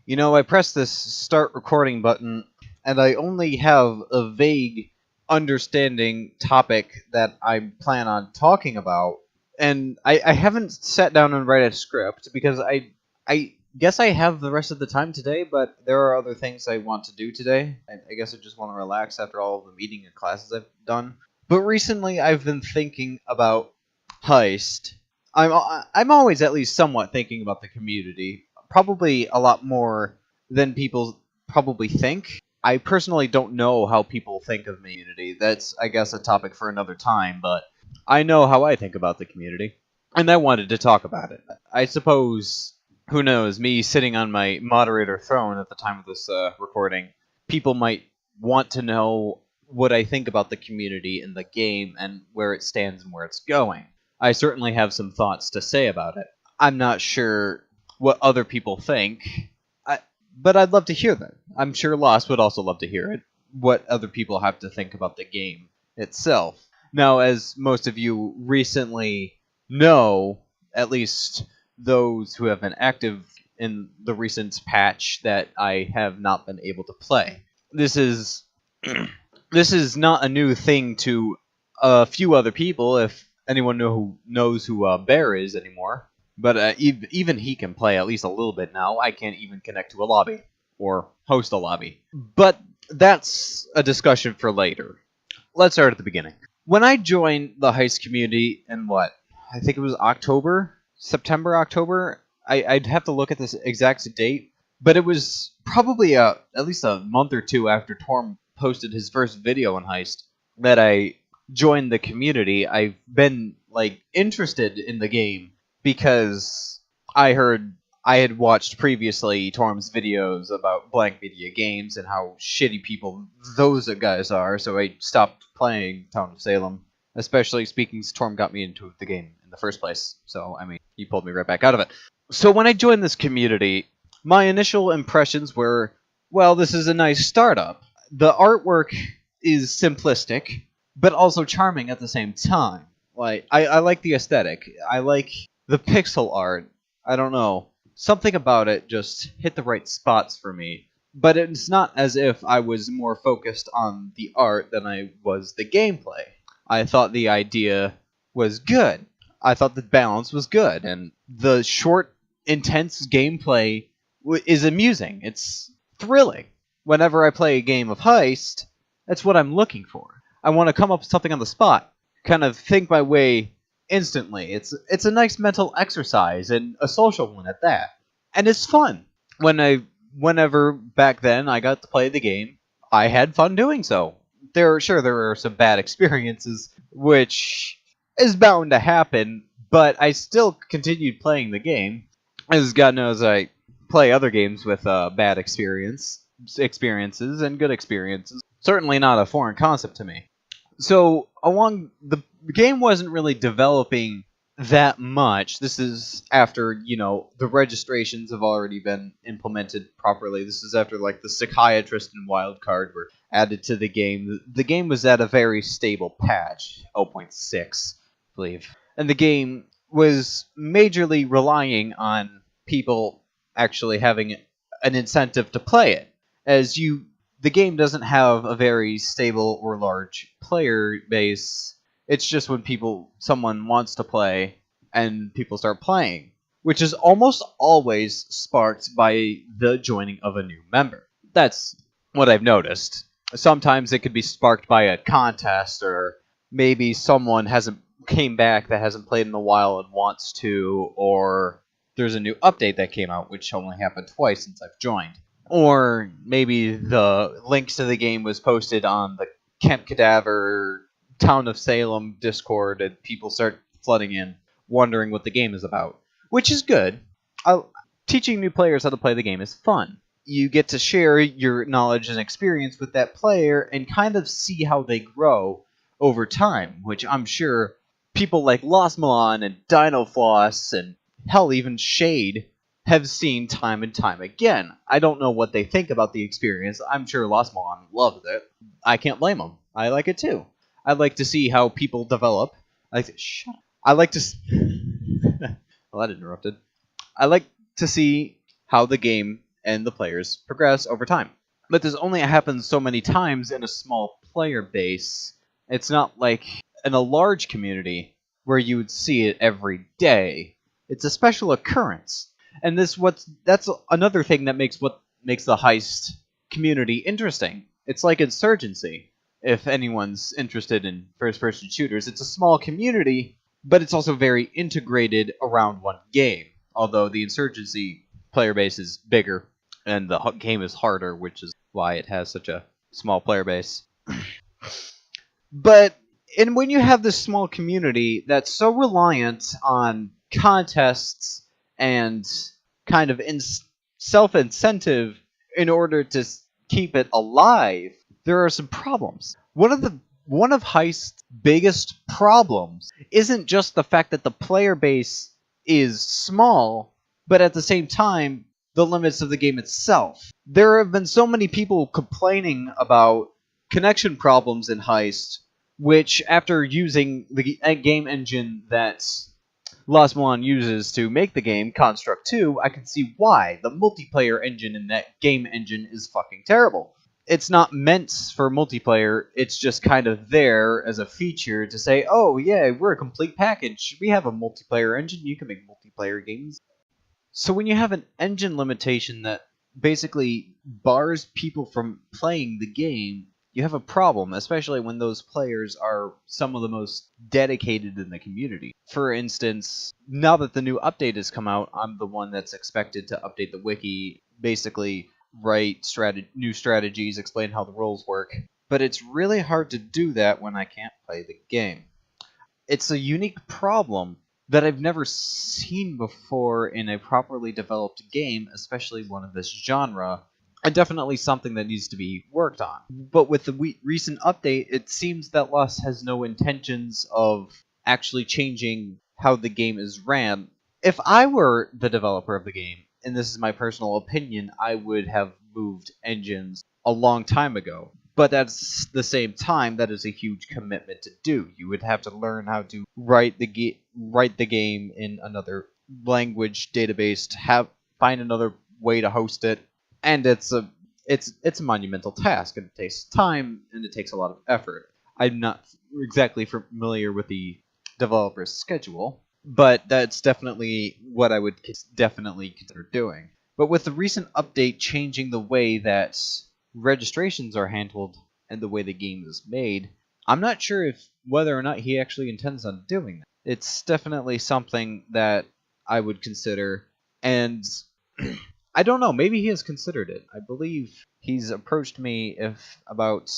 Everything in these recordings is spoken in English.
You know, I pressed this start recording button, and I only have a vague understanding topic that I plan on talking about. And I haven't sat down and write a script because I guess I have the rest of the time today, but there are other things I want to do today. I guess I just want to relax after all of the meeting and classes I've done. But recently I've been thinking about Heist. I'm always at least somewhat thinking about the community, probably a lot more than people probably think. I personally don't know how people think of the community. That's, I guess, a topic for another time, but I know how I think about the community, and I wanted to talk about it. I suppose, who knows, me sitting on my moderator throne at the time of this recording, people might want to know what I think about the community in the game and where it stands and where it's going. I certainly have some thoughts to say about it. I'm not sure what other people think, but I'd love to hear them. I'm sure Lost would also love to hear it, what other people have to think about the game itself. Now, as most of you recently know, at least those who have been active in the recent patch that I have not been able to play. This is this is not a new thing to a few other people, if anyone knows who Bear is anymore. But even he can play at least a little bit now. I can't even connect to a lobby or host a lobby. But that's a discussion for later. Let's start at the beginning. When I joined the Heist community in I think it was September, October. I'd have to look at this exact date, but it was probably at least a month or two after Torm posted his first video on Heist that I joined the community. I've been interested in the game because I had watched previously Torm's videos about blank media games and how shitty people those guys are, so I stopped playing Town of Salem. Especially speaking, Torm got me into the game in the first place, so I mean, he pulled me right back out of it. So when I joined this community, my initial impressions were, well, this is a nice startup. The artwork is simplistic, but also charming at the same time. I like the aesthetic. I like the pixel art. I don't know. Something about it just hit the right spots for me. But it's not as if I was more focused on the art than I was the gameplay. I thought the idea was good. I thought the balance was good. And the short, intense gameplay is amusing. It's thrilling. Whenever I play a game of Heist, that's what I'm looking for. I want to come up with something on the spot. Kind of think my way instantly. It's a nice mental exercise, and a social one at that. And it's fun. Whenever back then I got to play the game, I had fun doing so. There are some bad experiences, which is bound to happen, but I still continued playing the game. As God knows, I play other games with bad experiences and good experiences. Certainly not a foreign concept to me. So the game wasn't really developing that much. This is after, the registrations have already been implemented properly. This is after the psychiatrist and wildcard were added to the game. The game was at a very stable patch, 0.6, I believe. And the game was majorly relying on people actually having an incentive to play it. The game doesn't have a very stable or large player base. It's just when someone wants to play and people start playing, which is almost always sparked by the joining of a new member. That's what I've noticed. Sometimes it could be sparked by a contest, or maybe someone came back that hasn't played in a while and wants to, or there's a new update that came out, which only happened twice since I've joined. Or maybe the links to the game was posted on the Camp Cadaver Town of Salem Discord, and people start flooding in, wondering what the game is about, which is good. Teaching new players how to play the game is fun. You get to share your knowledge and experience with that player and kind of see how they grow over time, which I'm sure people like Lost Milan and Dino Floss and hell, even Shade have seen time and time again. I don't know what they think about the experience. I'm sure Lost Milan loves it. I can't blame them. I like it too. I like to see how people develop. Shut up. I like to... well, that interrupted. I like to see how the game and the players progress over time. But this only happens so many times in a small player base. It's not like in a large community where you would see it every day. It's a special occurrence. And that's another thing that makes the Heist community interesting. It's like Insurgency. If anyone's interested in first-person shooters, it's a small community, but it's also very integrated around one game. Although the Insurgency player base is bigger and the game is harder, which is why it has such a small player base. But when you have this small community that's so reliant on contests and kind of self-incentive in order to keep it alive, there are some problems. One of Heist's biggest problems isn't just the fact that the player base is small, but at the same time, the limits of the game itself. There have been so many people complaining about connection problems in Heist, which, after using the game engine that Lost One uses to make the game, Construct 2, I can see why. The multiplayer engine in that game engine is fucking terrible. It's not meant for multiplayer, it's just kind of there as a feature to say, oh yeah, we're a complete package. We have a multiplayer engine, you can make multiplayer games. So when you have an engine limitation that basically bars people from playing the game, you have a problem, especially when those players are some of the most dedicated in the community. For instance, now that the new update has come out, I'm the one that's expected to update the wiki, basically write new strategies, explain how the rules work. But it's really hard to do that when I can't play the game. It's a unique problem that I've never seen before in a properly developed game, especially one of this genre, and definitely something that needs to be worked on. But with the recent update, it seems that Lost has no intentions of actually changing how the game is ran. If I were the developer of the game, and this is my personal opinion, I would have moved engines a long time ago. But at the same time, that is a huge commitment to do. You would have to learn how to write the game in another language database, to find another way to host it, and it's a monumental task, and it takes time and it takes a lot of effort. I'm not exactly familiar with the developer's schedule, but that's definitely what I would definitely consider doing. But with the recent update changing the way that registrations are handled and the way the game is made, I'm not sure whether or not he actually intends on doing that. It's definitely something that I would consider, and I don't know, maybe he has considered it. I believe he's approached me about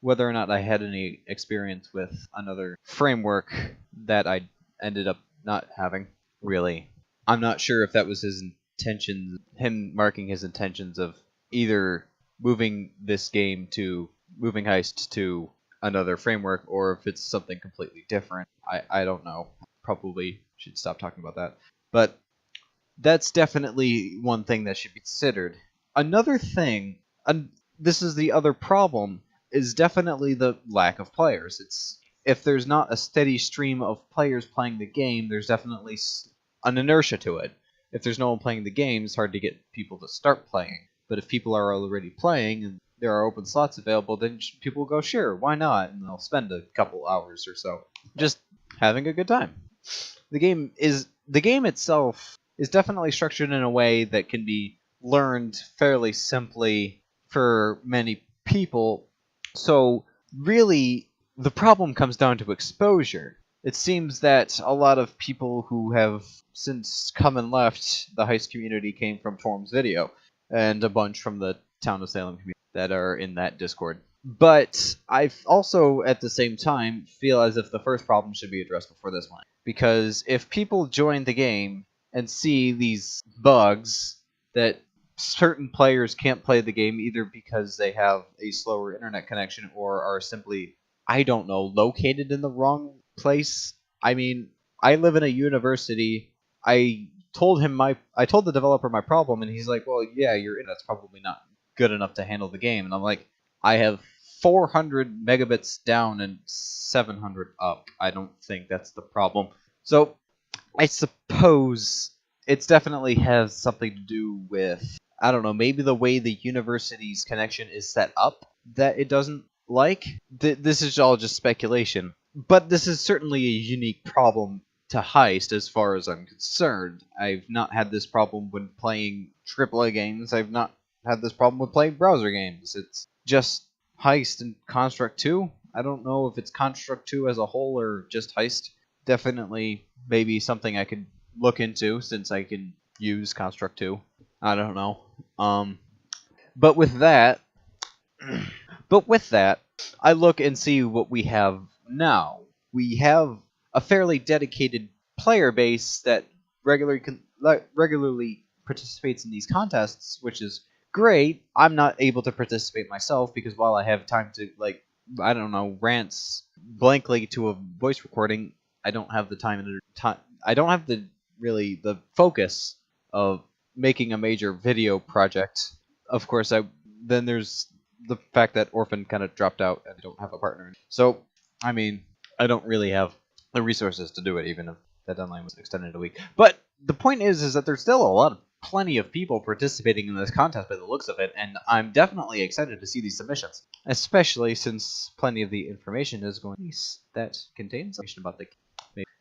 whether or not I had any experience with another framework that I ended up not having, really. I'm not sure if that was his intention, him marking his intentions of either moving Heist to another framework, or if it's something completely different. I don't know. Probably should stop talking about that. But that's definitely one thing that should be considered. Another thing, and this is the other problem, is definitely the lack of players. If there's not a steady stream of players playing the game, there's definitely an inertia to it. If there's no one playing the game, it's hard to get people to start playing. But if people are already playing and there are open slots available, then people will go, sure, why not? And they'll spend a couple hours or so just having a good time. The game itself is definitely structured in a way that can be learned fairly simply for many people. So really, the problem comes down to exposure. It seems that a lot of people who have since come and left the Heist community came from Forums Video, and a bunch from the Town of Salem community that are in that Discord. But I also, at the same time, feel as if the first problem should be addressed before this one. Because if people join the game and see these bugs that certain players can't play the game either because they have a slower internet connection or are simply, I don't know, located in the wrong place. I mean, I live in a university. I told the developer my problem, and he's like, well, yeah, your internet's probably not good enough to handle the game. And I'm like, I have 400 megabits down and 700 up. I don't think that's the problem. So I suppose it definitely has something to do with I don't know, maybe the way the university's connection is set up that it doesn't like. This is all just speculation. But this is certainly a unique problem to Heist as far as I'm concerned. I've not had this problem when playing AAA games. I've not had this problem with playing browser games. It's just Heist and Construct 2. I don't know if it's Construct 2 as a whole or just Heist. Definitely maybe something I could look into since I can use Construct 2. I don't know. But with that, I look and see what we have now. We have a fairly dedicated player base that regularly participates in these contests, which is great. I'm not able to participate myself because while I have time to I don't know, rants blankly to a voice recording, I don't have the I don't have the focus of making a major video project. Of course, then there's the fact that Orphan kind of dropped out and I don't have a partner. So, I mean, I don't really have the resources to do it, even if that deadline was extended a week. But the point is that there's still plenty of people participating in this contest by the looks of it, and I'm definitely excited to see these submissions, especially since plenty of the information is going that contains information about the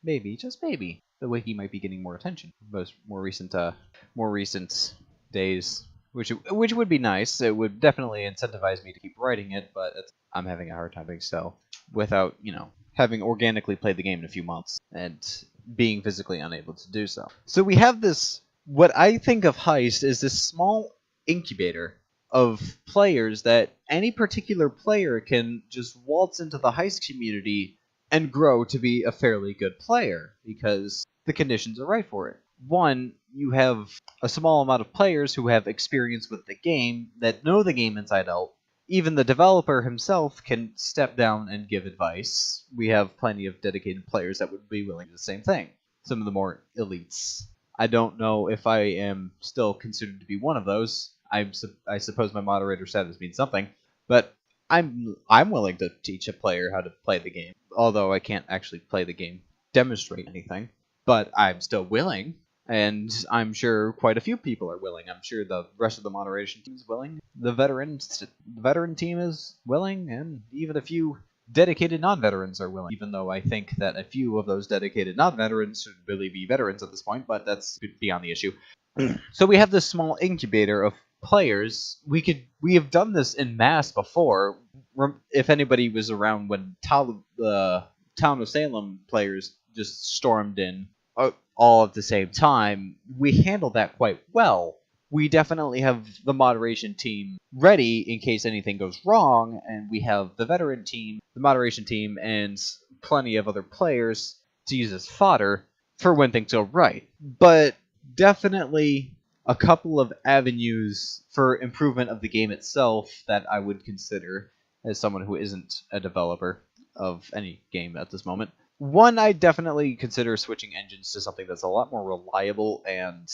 maybe just maybe the wiki might be getting more attention more recent days, which would be nice. It would definitely incentivize me to keep writing it, but I'm having a hard time doing so without having organically played the game in a few months and being physically unable to do so. So we have this. What I think of Heist is this small incubator of players that any particular player can just waltz into the Heist community and grow to be a fairly good player because the conditions are right for it. One, you have a small amount of players who have experience with the game, that know the game inside out. Even the developer himself can step down and give advice. We have plenty of dedicated players that would be willing to do the same thing. Some of the more elites. I don't know if I am still considered to be one of those. I suppose my moderator status means something, but I'm willing to teach a player how to play the game, although I can't actually play the game, demonstrate anything. But I'm still willing, and I'm sure quite a few people are willing. I'm sure the rest of the moderation team is willing. The veteran team is willing, and even a few dedicated non-veterans are willing, even though I think that a few of those dedicated non-veterans should really be veterans at this point, but that's beyond the issue. So we have this small incubator of players. We have done this in mass before. If anybody was around when the Town of Salem players just stormed in all at the same time, we handled that quite well. We definitely have the moderation team ready in case anything goes wrong, and we have the veteran team, the moderation team, and plenty of other players to use as fodder for when things go right. But definitely a couple of avenues for improvement of the game itself that I would consider as someone who isn't a developer of any game at this moment. One, I definitely consider switching engines to something that's a lot more reliable and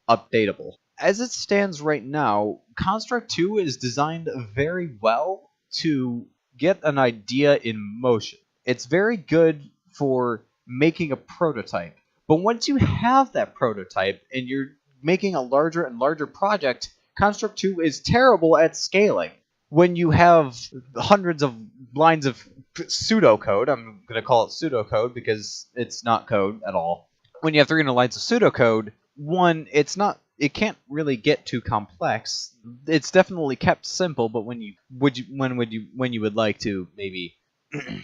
updatable. As it stands right now, Construct 2 is designed very well to get an idea in motion. It's very good for making a prototype. But once you have that prototype and you're making a larger and larger project, Construct 2 is terrible at scaling. When you have hundreds of lines of pseudocode, I'm going to call it pseudocode because it's not code at all. When you have 300 lines of pseudocode, one, it can't really get too complex. It's definitely kept simple, but when you would like to maybe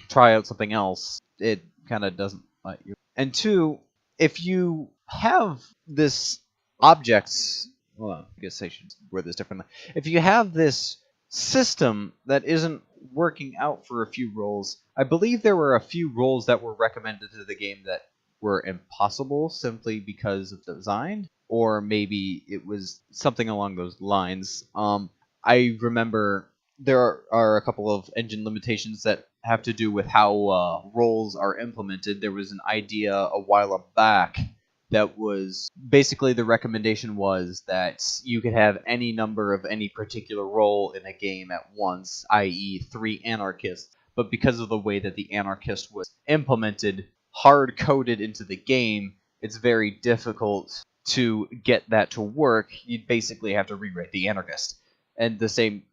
try out something else, it kind of doesn't let you. And two, if you have this objects, well, I guess I should word this differently. If you have this system that isn't working out for a few roles, I believe there were a few roles that were recommended to the game that were impossible simply because of design, or maybe it was something along those lines. I remember there are a couple of engine limitations that have to do with how roles are implemented. There was an idea a while back that was basically the recommendation was that you could have any number of any particular role in a game at once, i.e. 3 anarchists. But because of the way that the anarchist was implemented, hard-coded into the game, it's very difficult to get that to work, you'd basically have to rewrite the anarchist. And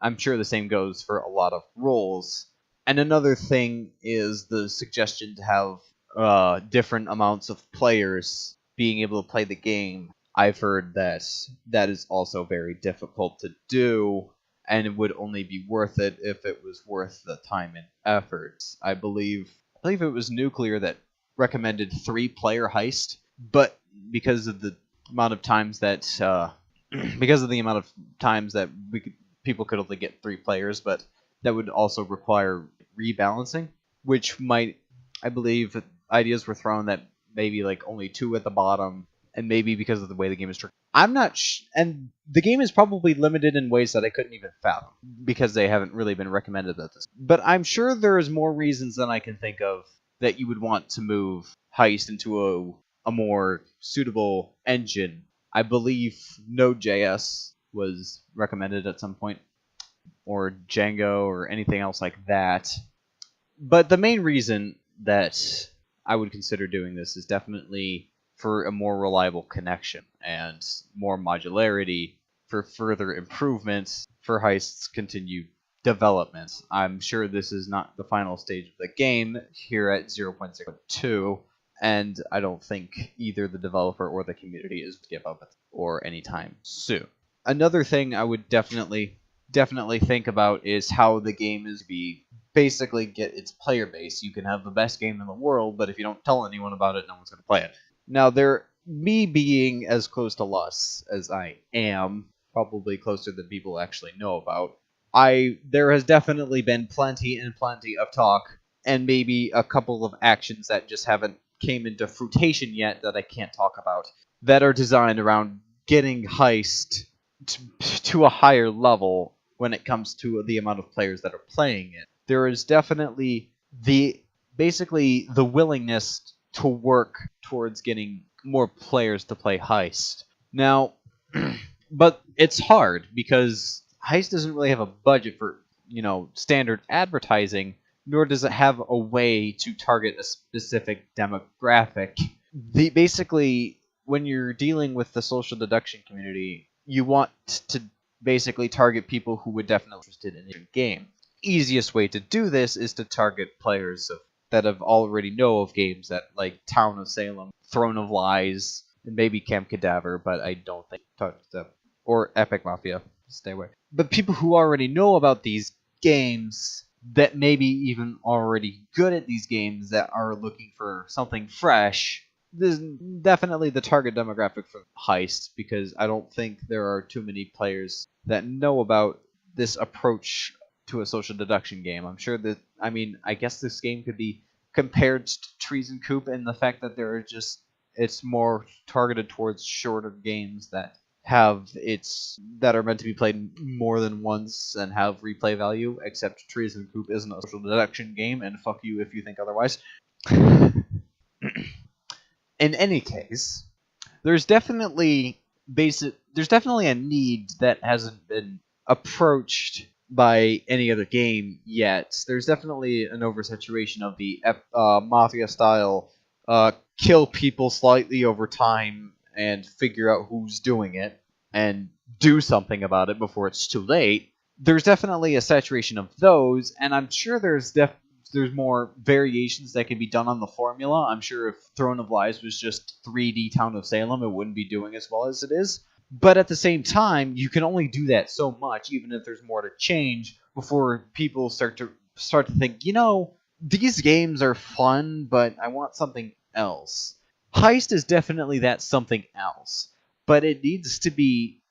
I'm sure the same goes for a lot of roles. And another thing is the suggestion to have different amounts of players being able to play the game. I've heard that that is also very difficult to do, and it would only be worth it if it was worth the time and effort. I believe it was Nuclear that recommended 3-player Heist, but because of the amount of times that people could only get 3 players, but that would also require rebalancing, which might, I believe, ideas were thrown that maybe like only 2 at the bottom, and maybe because of the way the game is structured. I'm not and the game is probably limited in ways that I couldn't even fathom, because they haven't really been recommended at this. But I'm sure there is more reasons than I can think of that you would want to move Heist into a more suitable engine. I believe Node.js was recommended at some point, or Django, or anything else like that. But the main reason that I would consider doing this is definitely for a more reliable connection and more modularity for further improvements for Heist's continued development. I'm sure this is not the final stage of the game here at 0.02, and I don't think either the developer or the community is to give up or anytime soon. Another thing I would definitely think about is how the game is basically get its player base. You can have the best game in the world, but if you don't tell anyone about it, no one's going to play it. Now, me being as close to Lus as I am, probably closer than people actually know about, there has definitely been plenty and plenty of talk, and maybe a couple of actions that just haven't came into fruition yet that I can't talk about, that are designed around getting Heist to a higher level when it comes to the amount of players that are playing it. There is definitely the willingness to work towards getting more players to play Heist. Now, but it's hard because Heist doesn't really have a budget for, standard advertising, nor does it have a way to target a specific demographic. Basically, when you're dealing with the social deduction community, you want to basically target people who would definitely be interested in the game. Easiest way to do this is to target players that have already know of games that like Town of Salem, Throne of Lies, and maybe Camp Cadaver, but I don't think or Epic Mafia. Stay away. But people who already know about these games, that maybe even already good at these games, that are looking for something fresh. This is definitely the target demographic for Heist, because I don't think there are too many players that know about this approach to a social deduction game. I'm sure that, I guess this game could be compared to Treason Coop in the fact that it's more targeted towards shorter games that are meant to be played more than once and have replay value, except Treason Coop isn't a social deduction game, and fuck you if you think otherwise. In any case, there's definitely a need that hasn't been approached by any other game yet. There's definitely an oversaturation of the mafia style kill people slightly over time and figure out who's doing it and do something about it before it's too late. There's definitely a saturation of those, and I'm sure there's more variations that can be done on the formula. I'm sure if Throne of Lies was just 3D Town of Salem, it wouldn't be doing as well as it is. But at the same time, you can only do that so much, even if there's more to change, before people start to think, these games are fun, but I want something else. Heist is definitely that something else, but it needs to be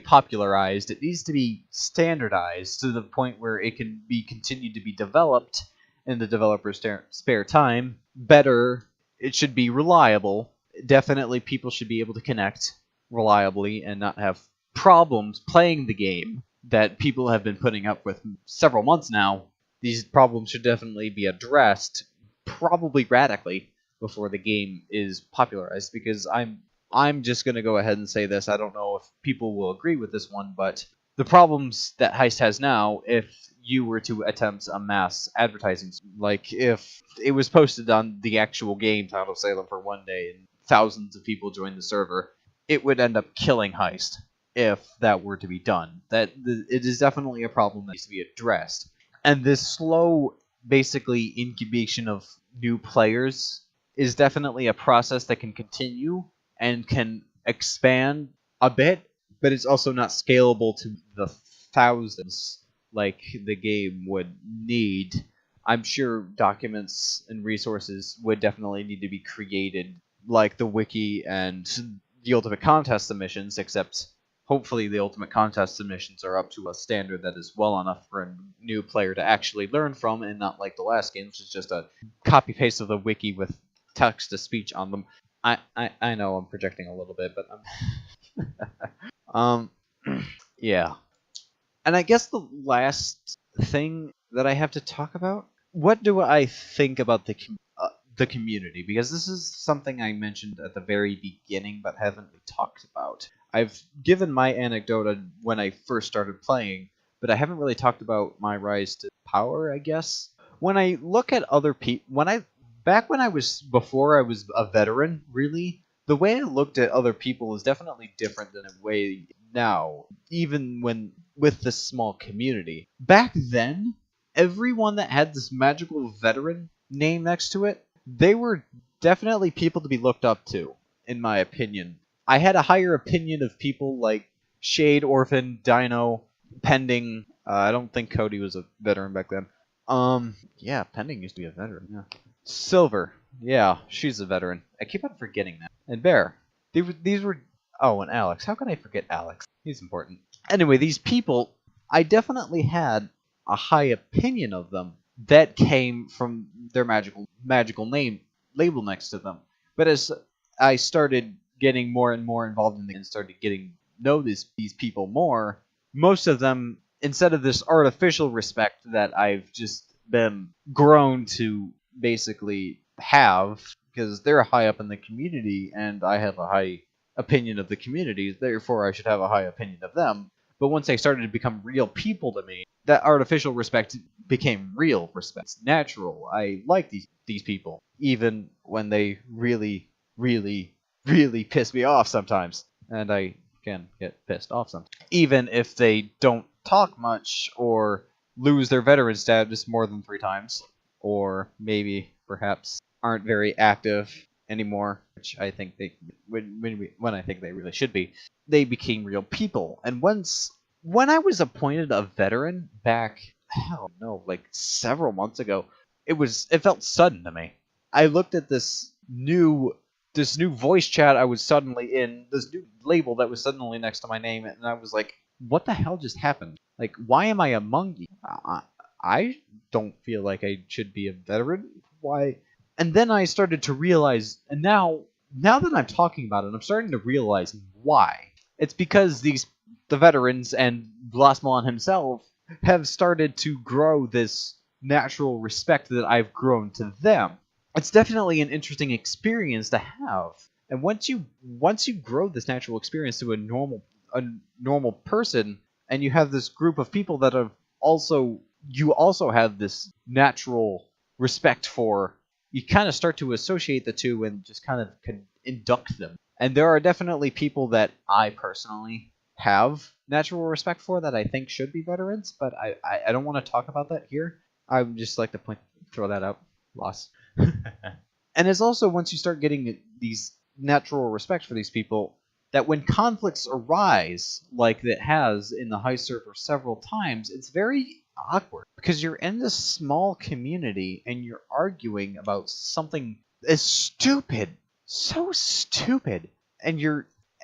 popularized. It needs to be standardized to the point where it can be continued to be developed in the developer's spare time. Better, it should be reliable. Definitely, people should be able to connect reliably and not have problems playing the game that people have been putting up with several months now. These problems should definitely be addressed, probably radically, before the game is popularized, because I'm just going to go ahead and say this. I don't know if people will agree with this one, but the problems that Heist has now, if you were to attempt a mass advertising, like if it was posted on the actual game Town of Salem for one day and thousands of people joined the server, it would end up killing Heist if that were to be done. It is definitely a problem that needs to be addressed. And this slow, basically, incubation of new players is definitely a process that can continue and can expand a bit, but it's also not scalable to the thousands like the game would need. I'm sure documents and resources would definitely need to be created, like the wiki and the Ultimate Contest submissions, except hopefully the Ultimate Contest submissions are up to a standard that is well enough for a new player to actually learn from, and not like the last game, which is just a copy-paste of the wiki with text-to-speech on them. I know I'm projecting a little bit, but I'm... yeah. And I guess the last thing that I have to talk about, what do I think about the community? Because this is something I mentioned at the very beginning, but haven't talked about. I've given my anecdote on when I first started playing, but I haven't really talked about my rise to power, I guess. When I look at other people, before I was a veteran, really, the way I looked at other people is definitely different than a way now, even when with this small community. Back then, everyone that had this magical veteran name next to it, they were definitely people to be looked up to, in my opinion. I had a higher opinion of people like Shade, Orphan, Dino, Pending. I don't think Cody was a veteran back then. Yeah, Pending used to be a veteran. Yeah. Silver. Yeah, she's a veteran. I keep on forgetting that. And Bear. These were... Oh, and Alex. How can I forget Alex? He's important. Anyway, these people, I definitely had a high opinion of them that came from their magical name label next to them. But as I started getting more and more involved in the game and started getting to know these people more, most of them, instead of this artificial respect that I've just been grown to basically have, because they're high up in the community and I have a high opinion of the community, therefore I should have a high opinion of them. But once they started to become real people to me, that artificial respect became real respect. It's natural. I like these people, even when they really, really, really piss me off sometimes. And I can get pissed off sometimes. Even if they don't talk much or lose their veteran status more than 3 times, or maybe perhaps aren't very active anymore, which I think they when I think they really should be. They became real people. And when I was appointed a veteran back, hell no, like several months ago, it felt sudden to me. I looked at this new voice chat I was suddenly in, this new label that was suddenly next to my name, and I was like, what the hell just happened? Like, why am I among you? I don't feel like I should be a veteran. Why? And then I started to realize, and now that I'm talking about it, I'm starting to realize why. It's because the veterans and Blasmalon himself have started to grow this natural respect that I've grown to them. It's definitely an interesting experience to have. And once you grow this natural experience to a normal person, and you have this group of people that you also have this natural respect for, you kind of start to associate the two and just kind of can induct them. And there are definitely people that I personally have natural respect for that I think should be veterans, but I don't want to talk about that here. I would just like to throw that out. Loss. And it's also, once you start getting these natural respect for these people, that when conflicts arise, like it has in the Heist server several times, it's very awkward because you're in this small community and you're arguing about something as stupid, so stupid, and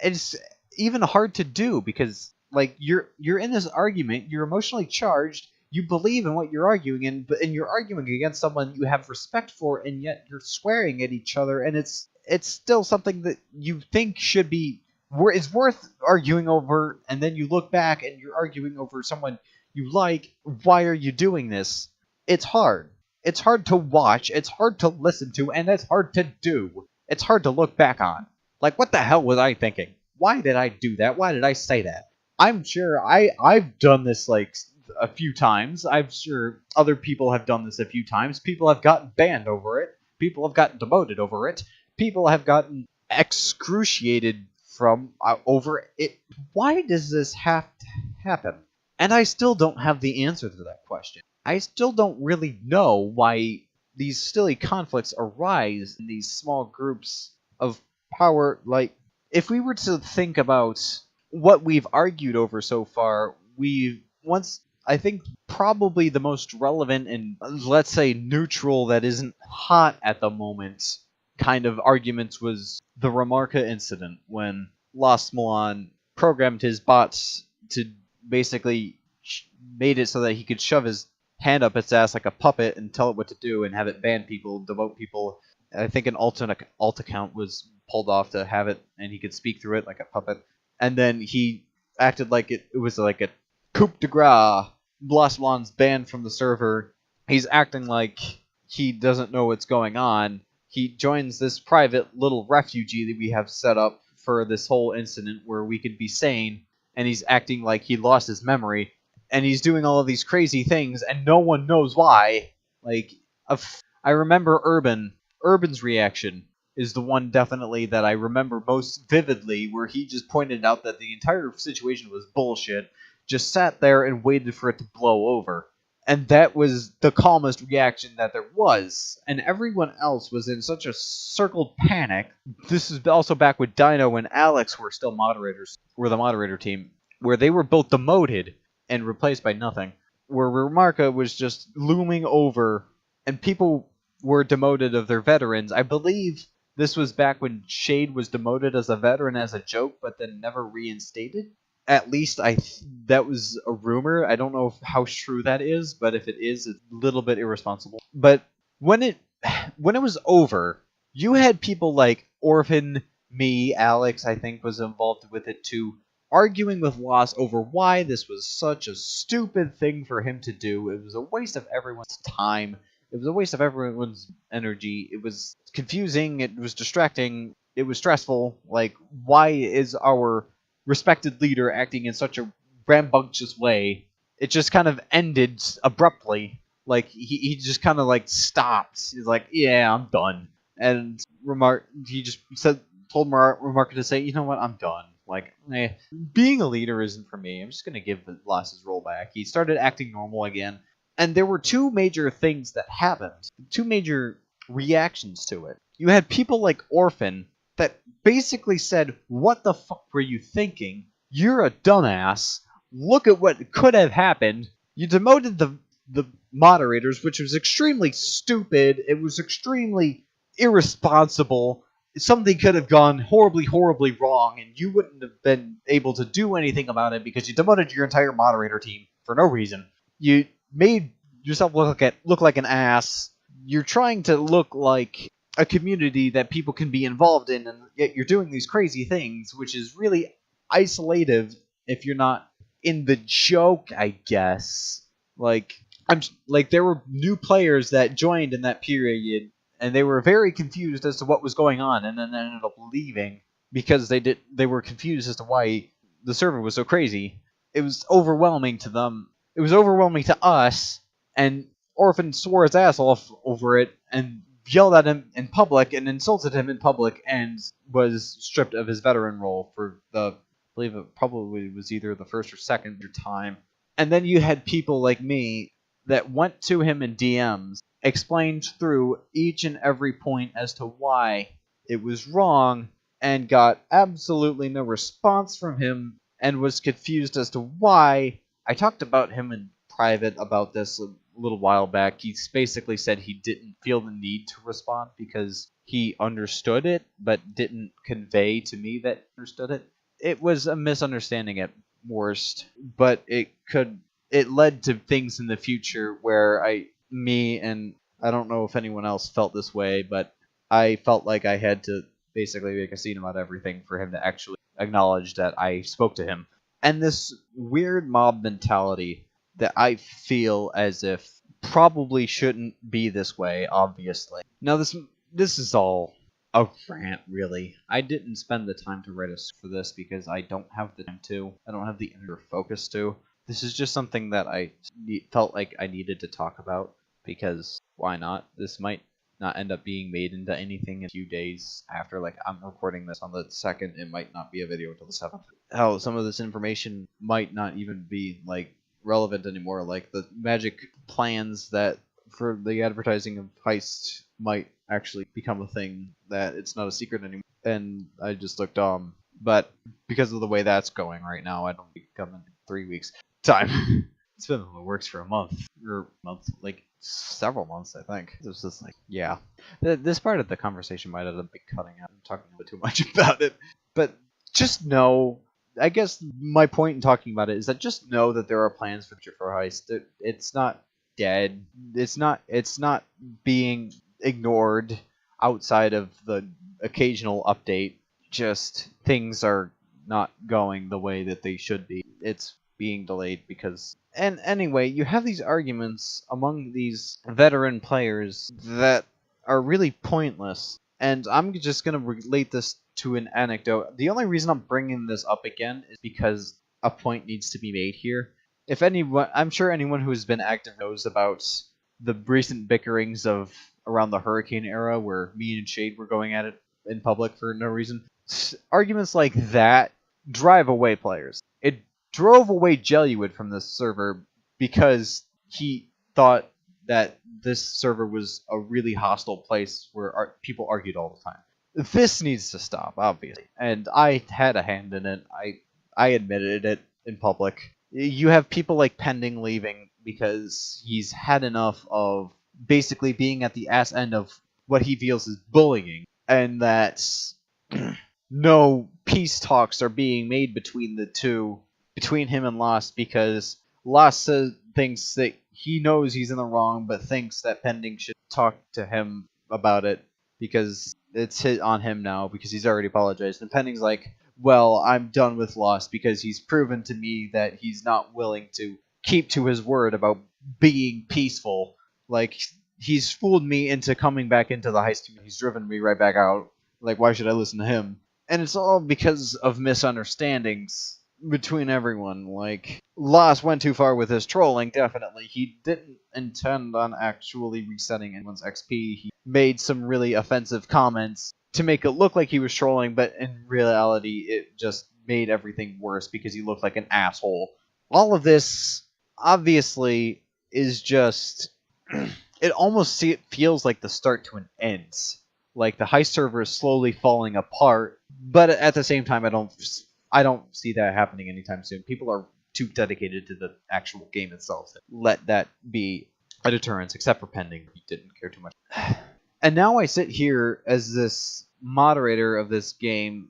it's even hard to do because like you're in this argument, you're emotionally charged, you believe in what you're arguing in, and you're arguing against someone you have respect for, and yet you're swearing at each other, and it's still something that you think should be is worth arguing over, and then you look back and you're arguing over someone you like. Why are you doing this? It's hard. It's hard to watch, it's hard to listen to, and it's hard to do. It's hard to look back on. Like, what the hell was I thinking? Why did I do that? Why did I say that? I'm sure I've done this like a few times. I'm sure other people have done this a few times. People have gotten banned over it. People have gotten demoted over it. People have gotten excruciated from over it. Why does this have to happen? And I still don't have the answer to that question. I still don't really know why these silly conflicts arise in these small groups of power. Like, if we were to think about what we've argued over so far, I think probably the most relevant and, let's say, neutral, that isn't hot at the moment kind of arguments was the Remarka incident, when Lost Milan programmed his bots to basically made it so that he could shove his hand up its ass like a puppet and tell it what to do and have it ban people, devote people. I think an alt account was pulled off to have it, and he could speak through it like a puppet. And then he acted like it was like a coup de grace. Lost Milan's banned from the server. He's acting like he doesn't know what's going on. He joins this private little refugee that we have set up for this whole incident where we could be sane, and he's acting like he lost his memory, and he's doing all of these crazy things, and no one knows why. Like, I remember Urban's reaction is the one definitely that I remember most vividly, where he just pointed out that the entire situation was bullshit, just sat there and waited for it to blow over. And that was the calmest reaction that there was. And everyone else was in such a circled panic. This is also back with Dino and Alex were still moderators, were the moderator team, where they were both demoted and replaced by nothing. Where Remarka was just looming over, and people were demoted of their veterans. I believe this was back when Shade was demoted as a veteran as a joke, but then never reinstated. At least that was a rumor. I don't know how true that is, but if it is, it's a little bit irresponsible. But when it was over, you had people like Orphan, me, Alex, I think was involved with it too, arguing with Lost over why this was such a stupid thing for him to do. It was a waste of everyone's time. It was a waste of everyone's energy. It was confusing. It was distracting. It was stressful. Like, why is our respected leader acting in such a rambunctious way? It just kind of ended abruptly. Like, he just kind of like stopped. He's like, yeah, I'm done. And he just told Remarka to say, you know what, I'm done. Like, being a leader isn't for me. I'm just gonna give Lost role back. He started acting normal again. And there were two major things that happened. Two major reactions to it. You had people like Orphan that basically said, what the fuck were you thinking? You're a dumbass. Look at what could have happened. You demoted the moderators, which was extremely stupid. It was extremely irresponsible. Something could have gone horribly, horribly wrong, and you wouldn't have been able to do anything about it because you demoted your entire moderator team for no reason. You made yourself look like an ass. You're trying to look like a community that people can be involved in, and yet you're doing these crazy things, which is really isolative if you're not in the joke, I guess. Like, there were new players that joined in that period, and they were very confused as to what was going on, and then ended up leaving because they were confused as to why the server was so crazy. It was overwhelming to them. It was overwhelming to us, and Orphan swore his ass off over it, and yelled at him in public, and insulted him in public, and was stripped of his veteran role for I believe it probably was either the first or second time. And then you had people like me that went to him in DMs, explained through each and every point as to why it was wrong, and got absolutely no response from him, and was confused as to why. I talked about him in private about this a little while back. He basically said he didn't feel the need to respond because he understood it, but didn't convey to me that he understood it. It was a misunderstanding at worst, but it led to things in the future where me and I don't know if anyone else felt this way, but I felt like I had to basically make a scene about everything for him to actually acknowledge that I spoke to him. And this weird mob mentality that I feel as if probably shouldn't be this way, obviously. Now, this is all a rant, really. I didn't spend the time to write a script for this because I don't have the time to. I don't have the inner focus to. This is just something that I felt like I needed to talk about because why not? This might not end up being made into anything in a few days after. Like, I'm recording this on the 2nd, it might not be a video until the 7th. How some of this information might not even be, like, relevant anymore. Like, the magic plans that for the advertising of Heist might actually become a thing, that it's not a secret anymore. And I just looked but because of the way that's going right now, I don't think come in 3 weeks time. It's been in the works for a month, like several months, I think. It was just like, yeah. This part of the conversation might end up cutting out. I'm talking a bit too much about it, but just know. I guess my point in talking about it is that just know that there are plans for the future for Heist. It's not dead. It's not being ignored outside of the occasional update. Just things are not going the way that they should be. It's being delayed because... And anyway, you have these arguments among these veteran players that are really pointless. And I'm just going to relate this to an anecdote. The only reason I'm bringing this up again is because a point needs to be made here. If anyone, I'm sure anyone who has been active knows about the recent bickerings of around the hurricane era where me and Shade were going at it in public for no reason. Arguments like that drive away players. It drove away Jellywood from this server because he thought that this server was a really hostile place where people argued all the time. This needs to stop, obviously. And I had a hand in it. I admitted it in public. You have people like Pending leaving because he's had enough of basically being at the ass end of what he feels is bullying, and that no peace talks are being made between the two, between him and Lost, because Lost thinks that he knows he's in the wrong, but thinks that Pending should talk to him about it because it's hit on him now because he's already apologized. And Pending's like, well, I'm done with Lost because he's proven to me that he's not willing to keep to his word about being peaceful. Like, he's fooled me into coming back into the Heist community. He's driven me right back out. Like, why should I listen to him? And it's all because of misunderstandings between everyone. Like, Lost went too far with his trolling, definitely. He didn't intend on actually resetting anyone's XP. He made some really offensive comments to make it look like he was trolling, but in reality, it just made everything worse because he looked like an asshole. All of this, obviously, is just... it almost feels like the start to an end. Like, the Heist server is slowly falling apart, but at the same time, I don't see that happening anytime soon. People are too dedicated to the actual game itself. Let that be a deterrence, except for Pending. He didn't care too much. And now I sit here as this moderator of this game,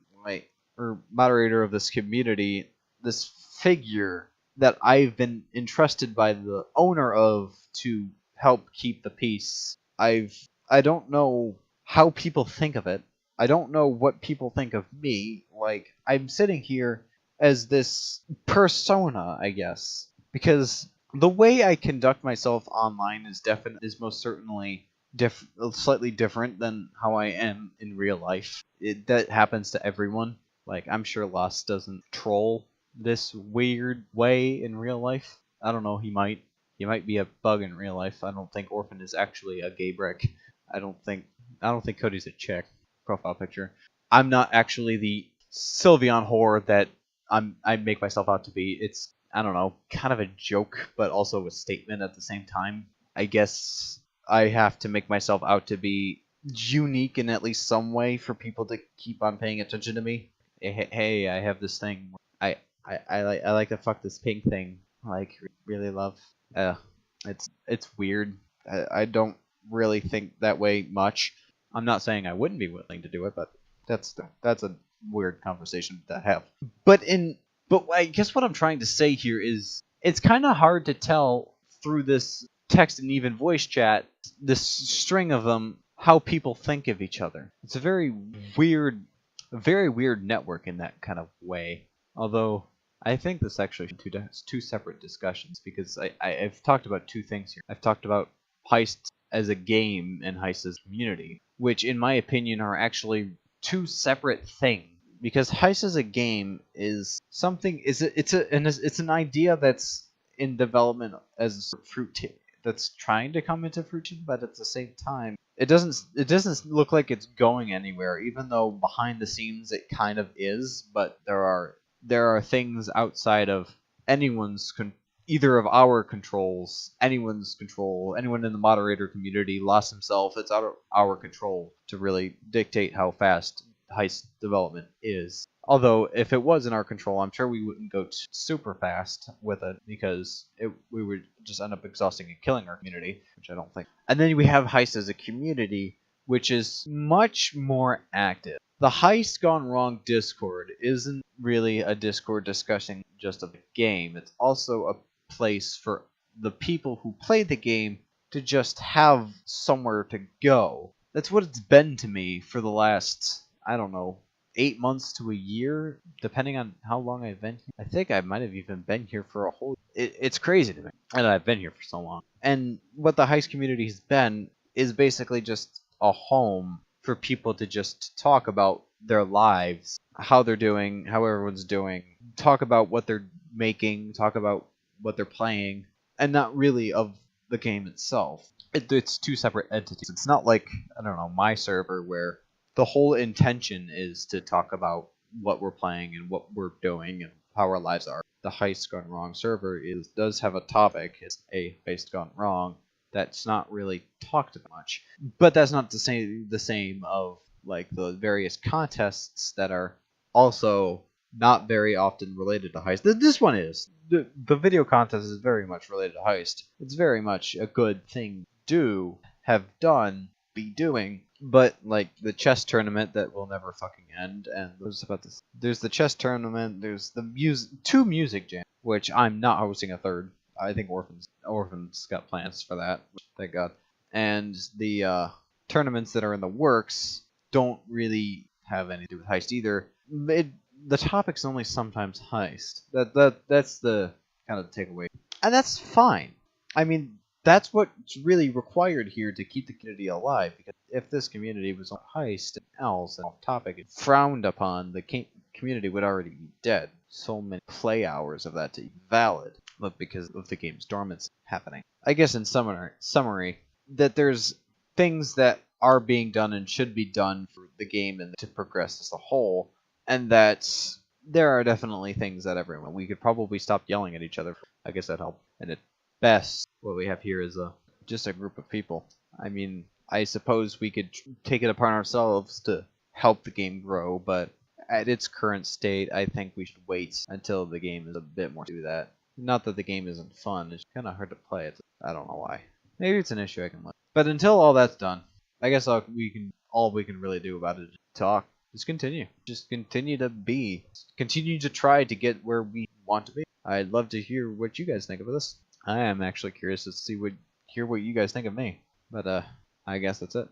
or moderator of this community, this figure that I've been entrusted by the owner of to help keep the peace. I don't know how people think of it. I don't know what people think of me. Like, I'm sitting here as this persona, I guess, because the way I conduct myself online is most certainly slightly different than how I am in real life. That happens to everyone. Like, I'm sure Lost doesn't troll this weird way in real life. I don't know, he might. He might be a bug in real life. I don't think Orphan is actually a gay brick. I don't think Cody's a chick. Profile picture. I'm not actually the Sylveon whore that I make myself out to be. It's, I don't know, kind of a joke, but also a statement at the same time. I guess I have to make myself out to be unique in at least some way for people to keep on paying attention to me. Hey, I have this thing. I like to fuck this pink thing. Like, really love. It's weird. I don't really think that way much. I'm not saying I wouldn't be willing to do it, but that's a weird conversation to have. But I guess what I'm trying to say here is it's kind of hard to tell through this text and even voice chat, this string of them, how people think of each other. It's a very weird network in that kind of way. Although I think this actually is two separate discussions, because I've talked about two things here. I've talked about Heist as a game and Heist as a community, which in my opinion are actually two separate things. Because Heist as a game is something, it's an idea that's in development as fruit that's trying to come into fruition, but at the same time it doesn't look like it's going anywhere, even though behind the scenes it kind of is. But there are things outside of anyone's either of our controls, anyone's control. Anyone in the moderator community lost himself. It's out of our control to really dictate how fast Heist development is. Although, if it was in our control, I'm sure we wouldn't go super fast with it because we would just end up exhausting and killing our community, which I don't think. And then we have Heist as a community, which is much more active. The Heist Gone Wrong Discord isn't really a Discord discussing just of the game. It's also a place for the people who play the game to just have somewhere to go. That's what it's been to me for the last, I don't know, 8 months to a year, depending on how long I've been here. I think I might have even been here for a whole... It's crazy to me that I've been here for so long. And what the Heist community has been is basically just a home for people to just talk about their lives, how they're doing, how everyone's doing, talk about what they're making, talk about what they're playing, and not really of the game itself. It's two separate entities. It's not like, I don't know, my server where the whole intention is to talk about what we're playing and what we're doing and how our lives are. The Heist Gone Wrong server does have a topic. It's a Heist Gone Wrong. That's not really talked about much. But that's not the same of like the various contests that are also not very often related to Heist. This one is. The video contest is very much related to Heist. It's very much a good thing to have done, be doing. But like the chess tournament that will never fucking end, and there's the chess tournament, there's the two music jams, which I'm not hosting a third. I think Orphans got plans for that, thank God. And the tournaments that are in the works don't really have anything to do with Heist either. The topic's only sometimes Heist. That's the kind of takeaway, and that's fine. I mean, that's what's really required here to keep the community alive, because if this community was on Heist and else and off topic and frowned upon, the community would already be dead. So many play hours of that to be valid, but because of the game's dormancy happening. I guess in summary, that there's things that are being done and should be done for the game and to progress as a whole, and that there are definitely things that we could probably stop yelling at each other. I guess that'd help. And at best, what we have here is just a group of people. I mean, I suppose we could take it upon ourselves to help the game grow, but at its current state, I think we should wait until the game is a bit more to do that. Not that the game isn't fun, it's kind of hard to play it. I don't know why. Maybe it's an issue I can live. But until all that's done, I guess all we can really do about it is talk. Just continue. Just continue to try to get where we want to be. I'd love to hear what you guys think of this. I am actually curious to hear what you guys think of me. But I guess that's it.